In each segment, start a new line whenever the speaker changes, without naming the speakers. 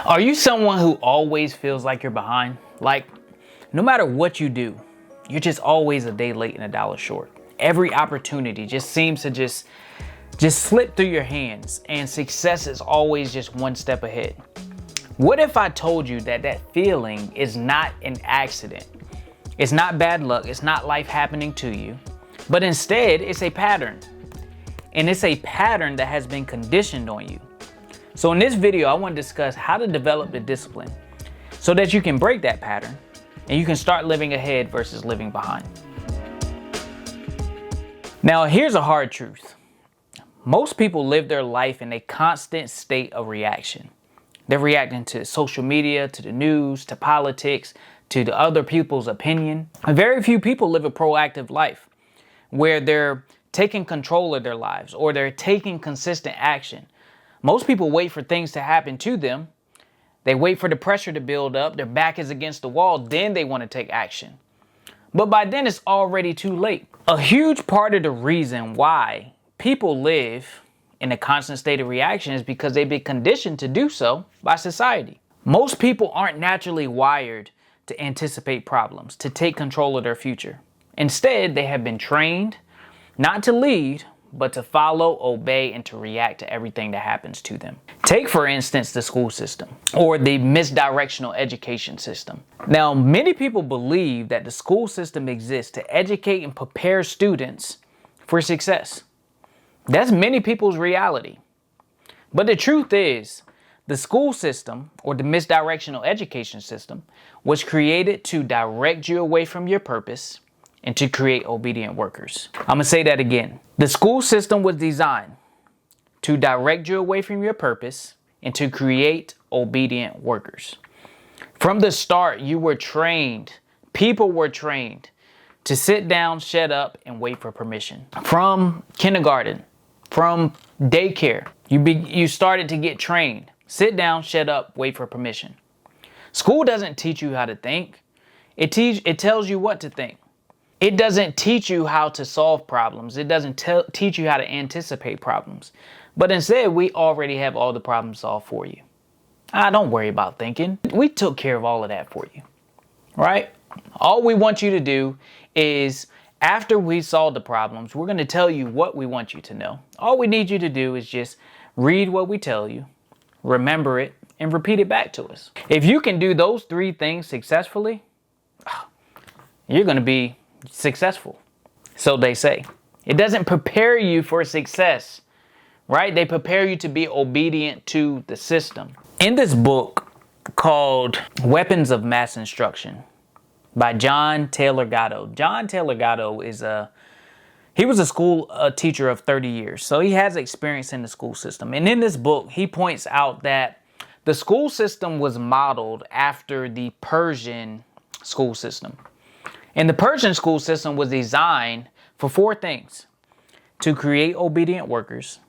Are you someone who always feels like you're behind? Like, no matter what you do, you're just always a day late and a dollar short. Every opportunity just seems to just slip through your hands, and success is always just one step ahead. What if I told you that that feeling is not an accident? It's not bad luck, it's not life happening to you, but instead it's a pattern. And it's a pattern that has been conditioned on you. So in this video, I want to discuss how to develop the discipline so that you can break that pattern and you can start living ahead versus living behind. Now, here's a hard truth. Most people live their life in a constant state of reaction. They're reacting to social media, to the news, to politics, to the other people's opinion. And very few people live a proactive life where they're taking control of their lives or they're taking consistent action. Most people wait for things to happen to them. They wait for the pressure to build up. Their back is against the wall. Then they want to take action. But by then it's already too late. A huge part of the reason why people live in a constant state of reaction is because they've been conditioned to do so by society. Most people aren't naturally wired to anticipate problems, to take control of their future. Instead, they have been trained not to lead, but to follow, obey, and to react to everything that happens to them. Take, for instance, the school system or the misdirectional education system. Now, many people believe that the school system exists to educate and prepare students for success. That's many people's reality. But the truth is, the school system or the misdirectional education system was created to direct you away from your purpose and to create obedient workers. I'm gonna say that again. The school system was designed to direct you away from your purpose and to create obedient workers. From the start, you were trained, people were trained to sit down, shut up, and wait for permission. From kindergarten, from daycare, you started to get trained. Sit down, shut up, wait for permission. School doesn't teach you how to think. It tells you what to think. It doesn't teach you how to solve problems. It doesn't teach you how to anticipate problems. But instead, we already have all the problems solved for you. Don't worry about thinking. We took care of all of that for you, right? All we want you to do is, after we solve the problems, we're going to tell you what we want you to know. All we need you to do is just read what we tell you, remember it, and repeat it back to us. If you can do those three things successfully, you're going to be successful. So they say. It doesn't prepare you for success, right? They prepare you to be obedient to the system. In this book called Weapons of Mass Instruction by John Taylor Gatto. John Taylor Gatto he was a school teacher of 30 years. So he has experience in the school system. And in this book, he points out that the school system was modeled after the Persian school system. And the Persian school system was designed for four things: to create obedient workers,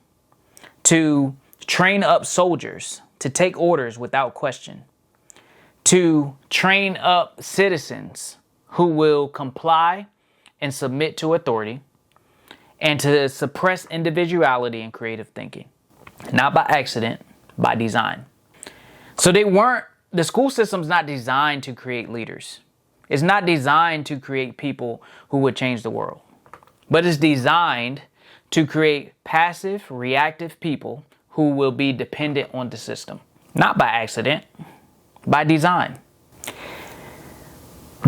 to train up soldiers to take orders without question, to train up citizens who will comply and submit to authority, and to suppress individuality and creative thinking. Not by accident, by design. So the school system's not designed to create leaders. It's not designed to create people who would change the world, but it's designed to create passive, reactive people who will be dependent on the system. Not by accident, by design.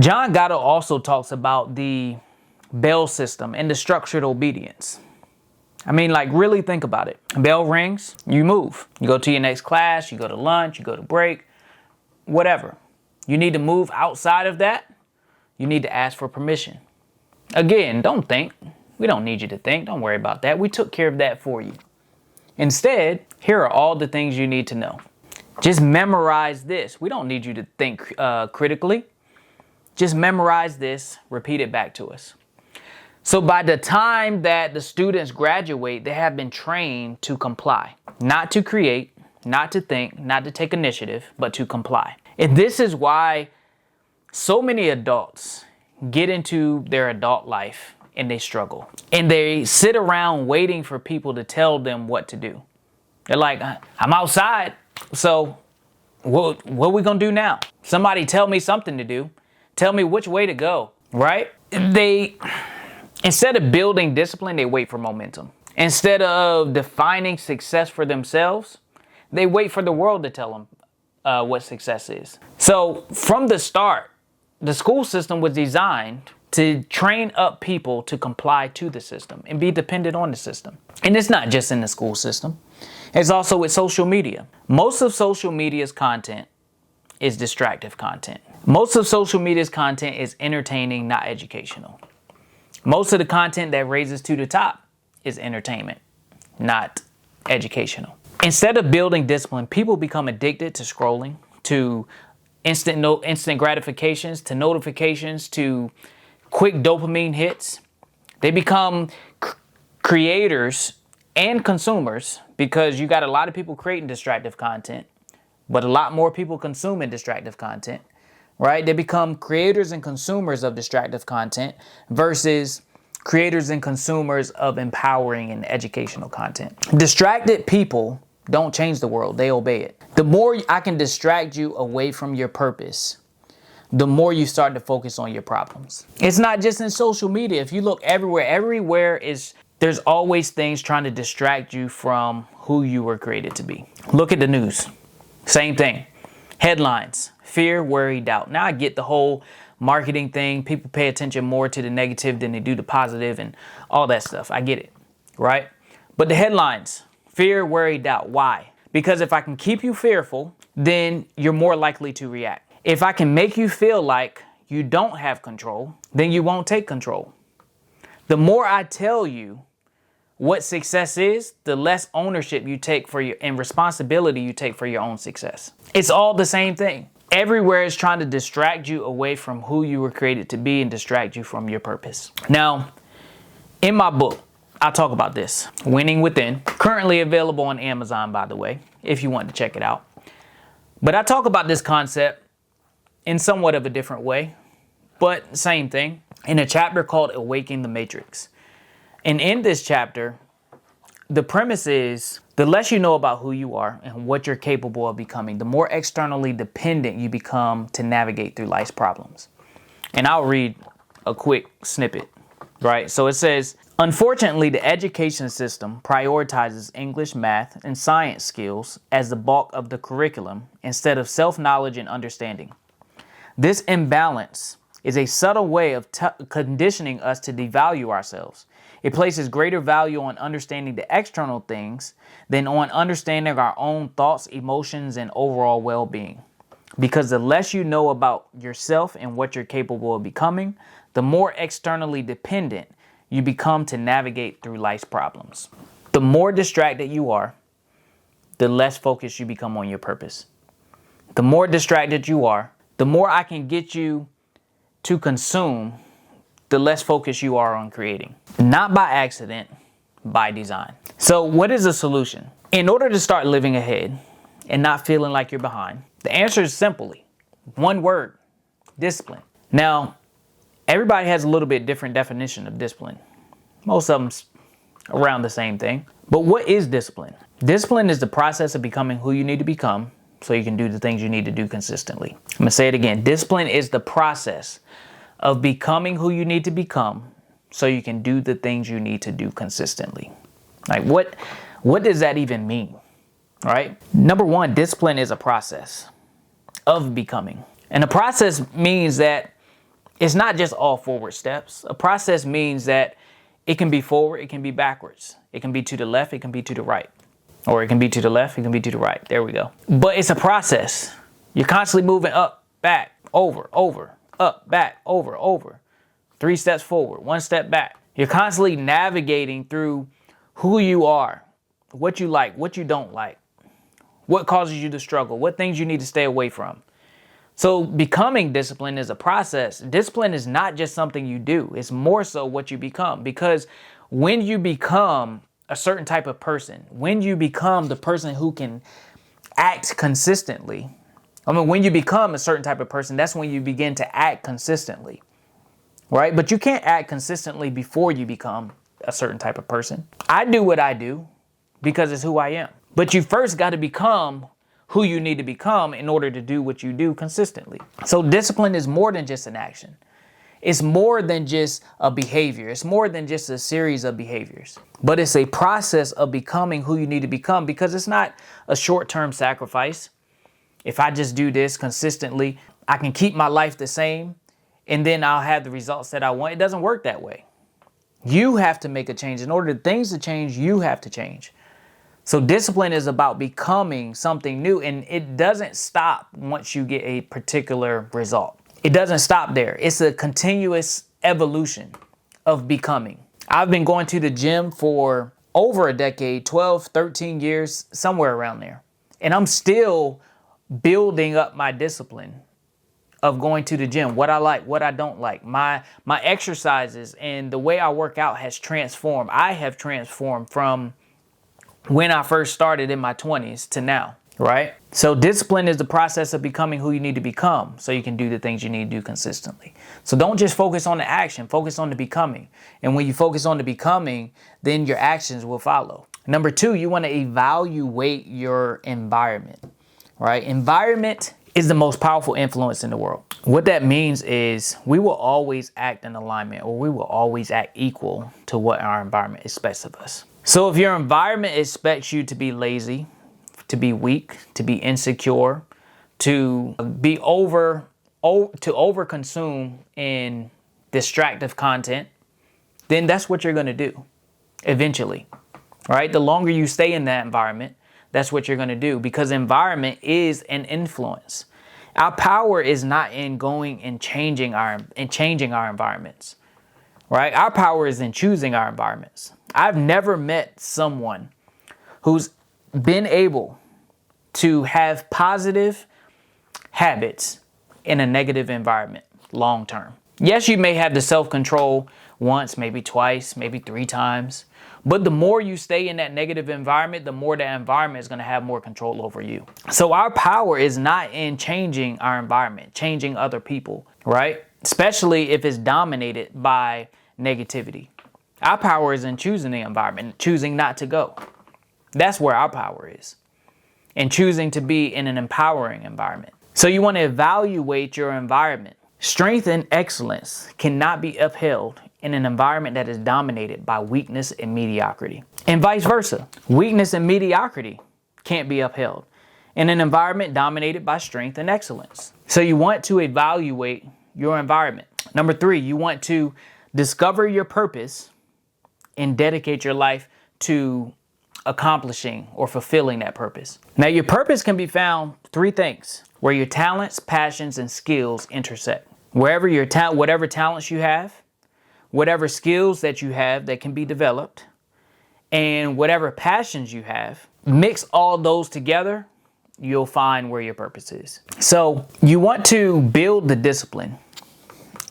John Gatto also talks about the bell system and the structured obedience. Really think about it. Bell rings, you move. You go to your next class, you go to lunch, you go to break, whatever. You need to move outside of that. You need to ask for permission. Again, don't think. We don't need you to think. Don't worry about that. We took care of that for you. Instead, here are all the things you need to know. Just memorize this. We don't need you to think critically. Just memorize this, repeat it back to us. So by the time that the students graduate, they have been trained to comply. Not to create, not to think, not to take initiative, but to comply. And this is why so many adults get into their adult life and they struggle. And they sit around waiting for people to tell them what to do. They're like, I'm outside, so what are we going to do now? Somebody tell me something to do. Tell me which way to go, right? Instead of building discipline, they wait for momentum. Instead of defining success for themselves, they wait for the world to tell them what success is. So from the start, the school system was designed to train up people to comply to the system and be dependent on the system. And it's not just in the school system. It's also with social media. Most of social media's content is distractive content. Most of social media's content is entertaining, not educational. Most of the content that raises to the top is entertainment, not educational. Instead of building discipline, people become addicted to scrolling, to instant gratifications, to notifications, to quick dopamine hits. They become creators and consumers because you got a lot of people creating distractive content, but a lot more people consuming distractive content, right? They become creators and consumers of distractive content versus creators and consumers of empowering and educational content. Distracted people don't change the world, they obey it. The more I can distract you away from your purpose, the more you start to focus on your problems. It's not just in social media. If you look everywhere there's always things trying to distract you from who you were created to be. Look at the news. Same thing. Headlines, fear, worry, doubt. Now I get the whole marketing thing. People pay attention more to the negative than they do the positive and all that stuff. I get it, right? But the headlines, fear, worry, doubt. Why? Because if I can keep you fearful, then you're more likely to react. If I can make you feel like you don't have control, then you won't take control. The more I tell you what success is, the less ownership you take and responsibility you take for your own success. It's all the same thing. Everywhere is trying to distract you away from who you were created to be and distract you from your purpose. Now, in my book, I talk about this, Winning Within, currently available on Amazon, by the way, if you want to check it out. But I talk about this concept in somewhat of a different way, but same thing, in a chapter called Awakening the Matrix. And in this chapter, the premise is the less you know about who you are and what you're capable of becoming, the more externally dependent you become to navigate through life's problems. And I'll read a quick snippet, right? So it says, unfortunately, the education system prioritizes English, math, and science skills as the bulk of the curriculum instead of self-knowledge and understanding. This imbalance is a subtle way of conditioning us to devalue ourselves. It places greater value on understanding the external things than on understanding our own thoughts, emotions, and overall well-being. Because the less you know about yourself and what you're capable of becoming, the more externally dependent you become to navigate through life's problems. The more distracted you are, the less focused you become on your purpose. The more distracted you are, the more I can get you to consume, the less focused you are on creating. Not by accident, by design. So what is the solution? In order to start living ahead and not feeling like you're behind, the answer is simply one word: discipline. Now, everybody has a little bit different definition of discipline. Most of them's around the same thing. But what is discipline? Discipline is the process of becoming who you need to become so you can do the things you need to do consistently. I'm going to say it again. Discipline is the process of becoming who you need to become so you can do the things you need to do consistently. Like what does that even mean? Right? Number one, discipline is a process of becoming. And a process means that it's not just all forward steps. A process means that it can be forward, it can be backwards. It can be to the left, it can be to the right. Or it can be to the left, it can be to the right. There we go. But it's a process. You're constantly moving up, back, over, up, back, over. 3 steps forward, 1 step back. You're constantly navigating through who you are, what you like, what you don't like, what causes you to struggle, what things you need to stay away from. So becoming disciplined is a process. Discipline is not just something you do. It's more so what you become. Because when you become a certain type of person, when you become the person who can act consistently, when you become a certain type of person, that's when you begin to act consistently, right? But you can't act consistently before you become a certain type of person. I do what I do because it's who I am. But you first got to become who you need to become in order to do what you do consistently. So discipline is more than just an action. It's more than just a behavior. It's more than just a series of behaviors, but it's a process of becoming who you need to become, because it's not a short-term sacrifice. If I just do this consistently, I can keep my life the same and then I'll have the results that I want. It doesn't work that way. You have to make a change. In order for things to change, you have to change. So discipline is about becoming something new, and it doesn't stop once you get a particular result. It doesn't stop there. It's a continuous evolution of becoming. I've been going to the gym for over a decade, 12, 13 years, somewhere around there. And I'm still building up my discipline of going to the gym, what I like, what I don't like. My exercises and the way I work out has transformed. I have transformed from when I first started in my 20s to now, right? So discipline is the process of becoming who you need to become so you can do the things you need to do consistently. So don't just focus on the action, focus on the becoming. And when you focus on the becoming, then your actions will follow. Number 2, you want to evaluate your environment, right? Environment is the most powerful influence in the world. What that means is we will always act in alignment, or we will always act equal to what our environment expects of us. So if your environment expects you to be lazy, to be weak, to be insecure, to be overconsume in distractive content, then that's what you're going to do eventually, right? The longer you stay in that environment, that's what you're going to do, because environment is an influence. Our power is not in going and changing our environments, right? Our power is in choosing our environments. I've never met someone who's been able to have positive habits in a negative environment long term. Yes, you may have the self-control once, maybe twice, maybe 3 times. But the more you stay in that negative environment, the more that environment is going to have more control over you. So our power is not in changing our environment, changing other people, right? Especially if it's dominated by negativity. Our power is in choosing the environment, choosing not to go. That's where our power is. And choosing to be in an empowering environment. So you want to evaluate your environment. Strength and excellence cannot be upheld in an environment that is dominated by weakness and mediocrity. And vice versa. Weakness and mediocrity can't be upheld in an environment dominated by strength and excellence. So you want to evaluate your environment. Number 3, you want to discover your purpose and dedicate your life to accomplishing or fulfilling that purpose. Now, your purpose can be found 3 things: where your talents, passions, and skills intersect. Wherever whatever talents you have, whatever skills that you have that can be developed, and whatever passions you have, mix all those together, you'll find where your purpose is. So you want to build the discipline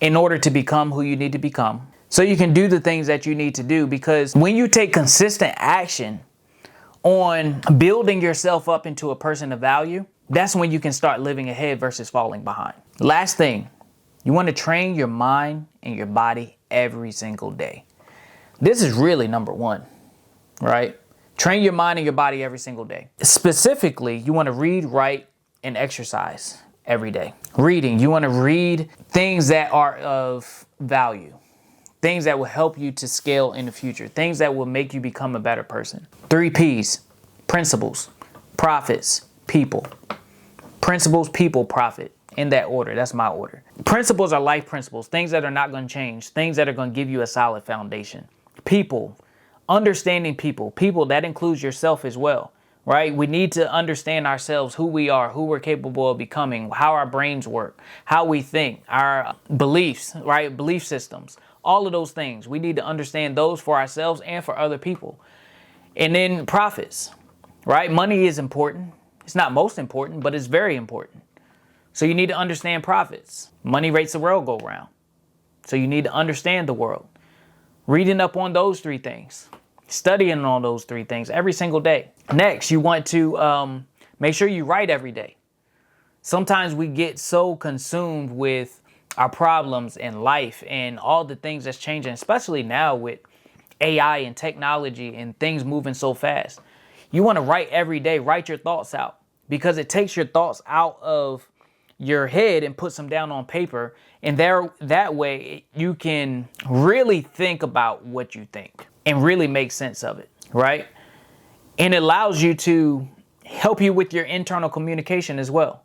in order to become who you need to become, so you can do the things that you need to do. Because when you take consistent action on building yourself up into a person of value, that's when you can start living ahead versus falling behind. Last thing, you want to train your mind and your body every single day. This is really number 1, right? Train your mind and your body every single day. Specifically, you want to read, write, and exercise every day. Reading, you want to read things that are of value, things that will help you to scale in the future, things that will make you become a better person. 3 P's: principles, profits, people. Principles, people, profit. In that order. That's my order. Principles are life principles, things that are not going to change, things that are going to give you a solid foundation. People, understanding people. People, that includes yourself as well, right? We need to understand ourselves, who we are, who we're capable of becoming, how our brains work, how we think, our beliefs, right? Belief systems, all of those things. We need to understand those for ourselves and for other people. And then profits, right? Money is important. It's not most important, but it's very important. So you need to understand profits. Money makes the world go round. So you need to understand the world. Reading up on those 3 things. Studying on those 3 things every single day. Next, you want to make sure you write every day. Sometimes we get so consumed with our problems in life and all the things that's changing, especially now with AI and technology and things moving so fast. You want to write every day. Write your thoughts out. because it takes your thoughts out of your head and puts them down on paper. And that way you can really think about what you think and really make sense of it, right? And it allows you to help you with your internal communication as well.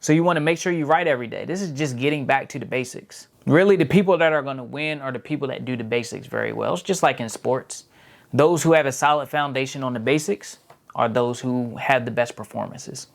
So you want to make sure you write every day. This is just getting back to the basics. Really, the people that are going to win are the people that do the basics very well. It's just like in sports. Those who have a solid foundation on the basics are those who have the best performances.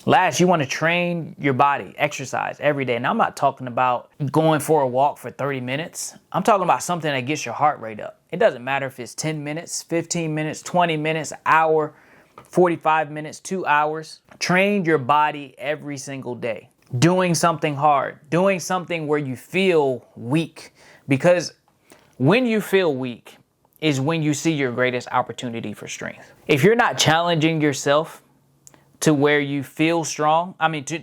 Last, you want to train your body, exercise every day. And I'm not talking about going for a walk for 30 minutes. I'm talking about something that gets your heart rate up. It doesn't matter if it's 10 minutes, 15 minutes, 20 minutes, an hour, 45 minutes, 2 hours. Train your body every single day. Doing something hard, doing something where you feel weak. Because when you feel weak is when you see your greatest opportunity for strength. If you're not challenging yourself to where you feel strong,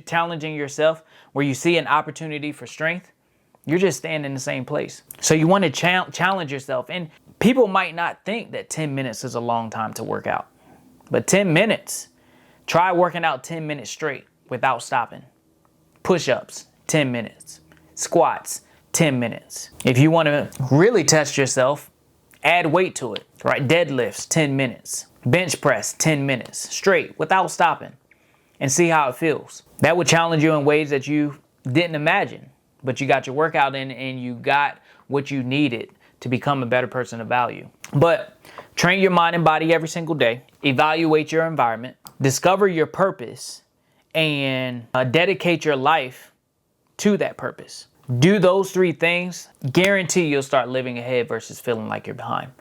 challenging yourself where you see an opportunity for strength, you're just standing in the same place. So you want to challenge yourself. And people might not think that 10 minutes is a long time to work out. But 10 minutes, try working out 10 minutes straight without stopping. Push-ups, 10 minutes. Squats, 10 minutes. If you want to really test yourself, add weight to it, right? Deadlifts, 10 minutes. Bench press, 10 minutes straight without stopping, and see how it feels. That would challenge you in ways that you didn't imagine, but you got your workout in and you got what you needed to become a better person of value. But train your mind and body every single day. Evaluate your environment. Discover your purpose and dedicate your life to that purpose. Do those 3 things. Guarantee you'll start living ahead versus feeling like you're behind.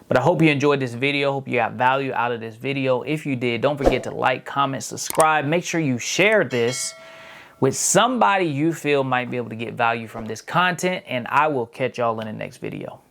But I hope you enjoyed this video. Hope you got value out of this video. If you did, don't forget to like, comment, subscribe. Make sure you share this with somebody you feel might be able to get value from this content. And I will catch y'all in the next video.